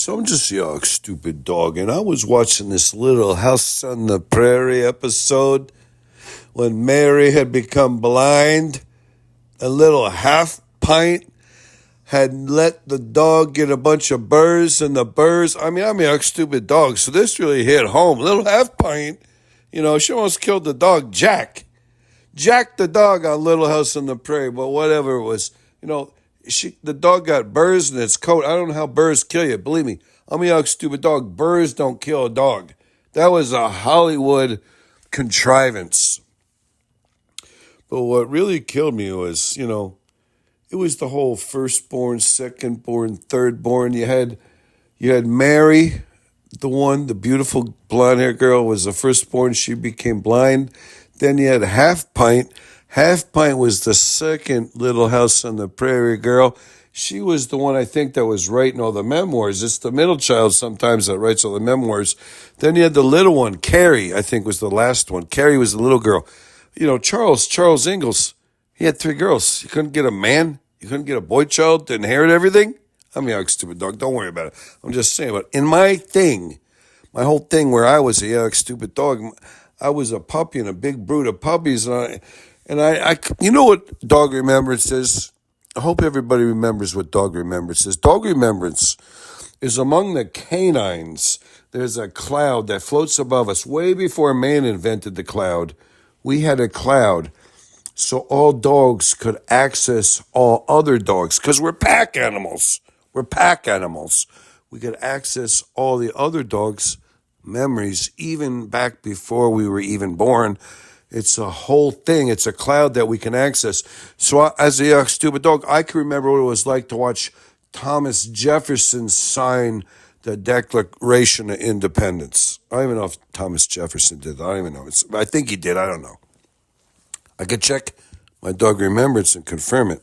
So I'm just a stupid dog, and I was watching this Little House on the Prairie episode when Mary had become blind. A little half pint had let the dog get a bunch of burrs, and the burrs, I'm a stupid dog, so this really hit home. Little half pint, she almost killed the dog, Jack. Jack the dog on Little House on the Prairie, but whatever it was, the dog got burrs in its coat. I don't know how burrs kill you. Believe me, I'm a stupid dog. Burrs don't kill a dog. That was a Hollywood contrivance. But what really killed me was, it was the whole firstborn, secondborn, thirdborn. You had Mary, the beautiful blonde-haired girl, was the firstborn. She became blind. Then you had Half Pint. Half Pint was the second Little House on the Prairie girl. She was the one, I think, that was writing all the memoirs. It's the middle child sometimes that writes all the memoirs. Then you had the little one, Carrie, I think was the last one. Carrie was the little girl. Charles Ingalls, he had 3 girls. You couldn't get a man. You couldn't get a boy child to inherit everything. I'm a stupid dog. Don't worry about it. I'm just saying. But in my whole thing where I was a stupid dog, I was a puppy and a big brood of puppies. And I you know what dog remembrance is? I hope everybody remembers what dog remembrance is. Dog remembrance is among the canines. There's a cloud that floats above us. Way before man invented the cloud, we had a cloud so all dogs could access all other dogs, because we're pack animals. We're pack animals. We could access all the other dogs' memories even back before we were even born. It's a whole thing. It's a cloud that we can access. So as a stupid dog, I can remember what it was like to watch Thomas Jefferson sign the Declaration of Independence. I don't even know if Thomas Jefferson did that. I don't even know. I think he did. I don't know. I could check my dog remembrance and confirm it.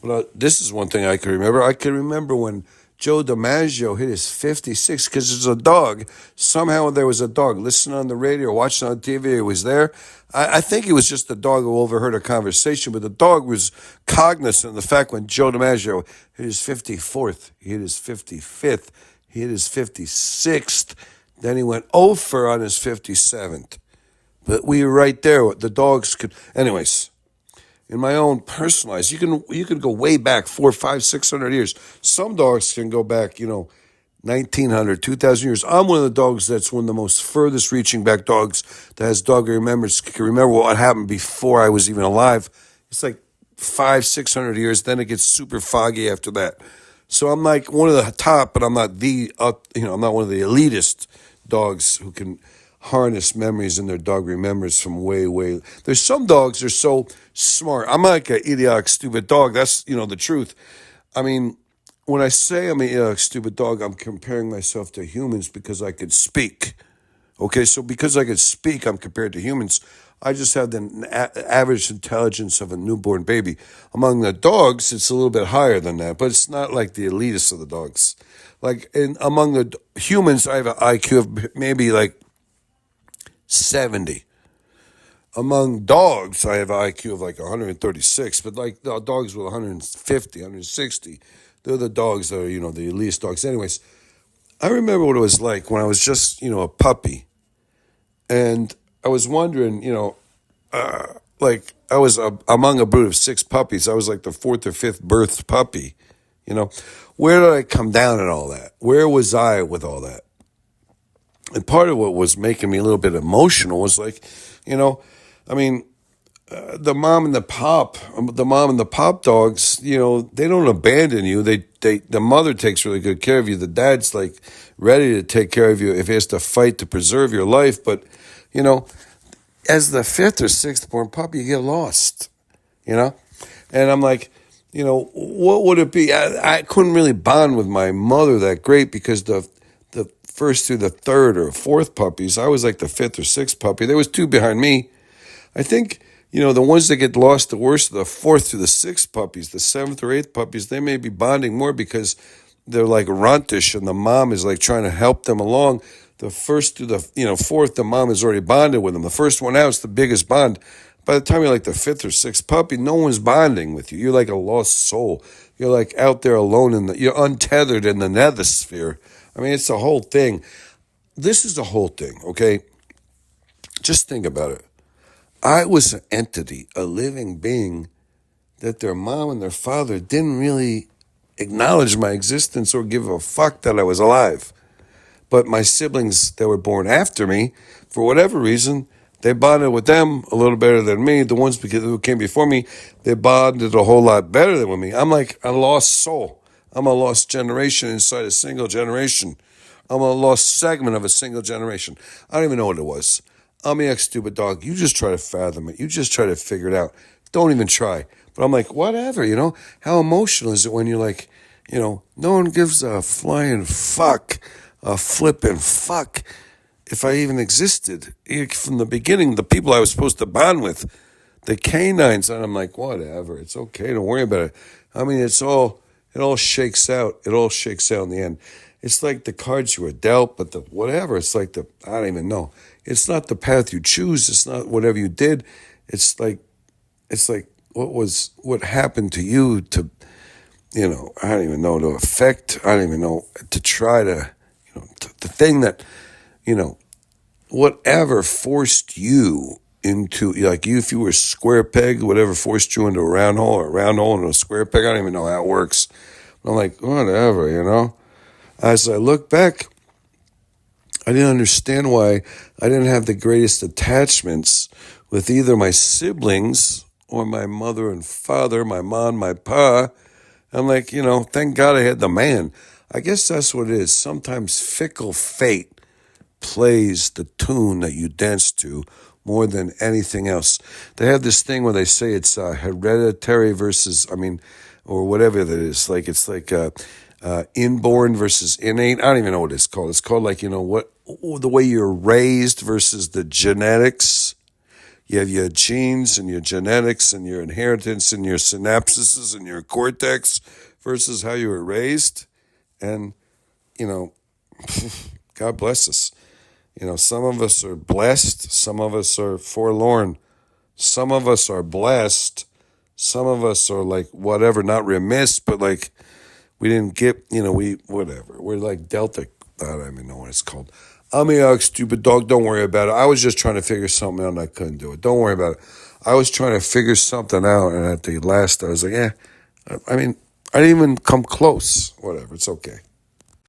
But this is one thing I can remember. I can remember when Joe DiMaggio hit his 56, because there's a dog. Somehow there was a dog. Listening on the radio, watching on TV, it was there. I think it was just a dog who overheard a conversation, but the dog was cognizant of the fact when Joe DiMaggio hit his 54th, he hit his 55th, he hit his 56th, then he went over on his 57th. But we were right there. The dogs could, anyways. In my own personal life, you can go way back 400, 500, 600 years. Some dogs can go back, 1,900, 2,000 years. I'm one of the dogs that's one of the most furthest reaching back dogs that has dog remembrance. Can remember what happened before I was even alive. It's like 500, 600 years. Then it gets super foggy after that. So I'm like one of the top, but I'm not I'm not one of the elitist dogs who can harness memories in their dog remembers from way. There's some dogs that are so smart. I'm like an idiotic, stupid dog. That's, the truth. I mean, when I say I'm an idiotic, stupid dog, I'm comparing myself to humans because I could speak. Okay, so because I could speak, I'm compared to humans. I just have the average intelligence of a newborn baby. Among the dogs, it's a little bit higher than that, but it's not like the elitist of the dogs. Like among the humans, I have an IQ of maybe like 70. Among dogs, I have an IQ of like 136, but like the dogs with 150, 160, they're the dogs that are, the elite dogs. Anyways, I remember what it was like when I was just, a puppy. And I was wondering, like I was among a brood of 6 puppies. I was like the 4th or 5th birthed puppy, Where did I come down in all that? Where was I with all that? And part of what was making me a little bit emotional was like, the mom and the pop dogs, they don't abandon you. The mother takes really good care of you. The dad's like ready to take care of you if he has to fight to preserve your life. But, as the 5th or 6th born puppy, you get lost, And I'm like, what would it be? I couldn't really bond with my mother that great because the first through the 3rd or 4th puppies, I was like the 5th or 6th puppy. There was 2 behind me. I think, the ones that get lost the worst are the 4th through the 6th puppies. The 7th or 8th puppies, they may be bonding more because they're like runtish and the mom is like trying to help them along. The 1st through the 4th, the mom has already bonded with them. The first one out is the biggest bond. by the time you're like the fifth or sixth puppy, no one's bonding with you. You're like a lost soul. You're like out there alone you're untethered in the nethersphere. I mean, it's the whole thing. This is the whole thing, okay? Just think about it. I was an entity, a living being that their mom and their father didn't really acknowledge my existence or give a fuck that I was alive. But my siblings that were born after me, for whatever reason, they bonded with them a little better than me. The ones who came before me, they bonded a whole lot better than with me. I'm like a lost soul. I'm a lost generation inside a single generation. I'm a lost segment of a single generation. I don't even know what it was. I'm a stupid dog. You just try to fathom it. You just try to figure it out. Don't even try. But I'm like, whatever, How emotional is it when you're like, no one gives a flying fuck, a flipping fuck if I even existed. From the beginning, the people I was supposed to bond with, the canines, and I'm like, whatever, it's okay, don't worry about it. I mean, it all shakes out. It all shakes out in the end. It's like the cards you were dealt, but the whatever, it's like I don't even know. It's not the path you choose. It's not whatever you did. It's like what happened to you to, I don't even know, to affect, I don't even know, to try to, the thing that, whatever forced you into, like if you were a square peg, whatever forced you into a round hole, or a round hole into a square peg, I don't even know how it works. I'm like, whatever, As I look back, I didn't understand why I didn't have the greatest attachments with either my siblings or my mother and father, my mom, my pa. I'm like, thank God I had the man. I guess that's what it is. Sometimes fickle fate plays the tune that you dance to more than anything else. They have this thing where they say it's hereditary versus, or whatever that is. Like it's like inborn versus innate. I don't even know what it's called. It's called like, the way you're raised versus the genetics. You have your genes and your genetics and your inheritance and your synapses and your cortex versus how you were raised. And, God bless us. Some of us are blessed. Some of us are forlorn. Some of us are blessed. Some of us are like whatever, not remiss, but like we didn't get, whatever. We're like Delta. I don't even know what it's called. I'm a stupid dog. Don't worry about it. I was just trying to figure something out and I couldn't do it. Don't worry about it. I was trying to figure something out, and at the last I was like, I didn't even come close. Whatever. It's okay.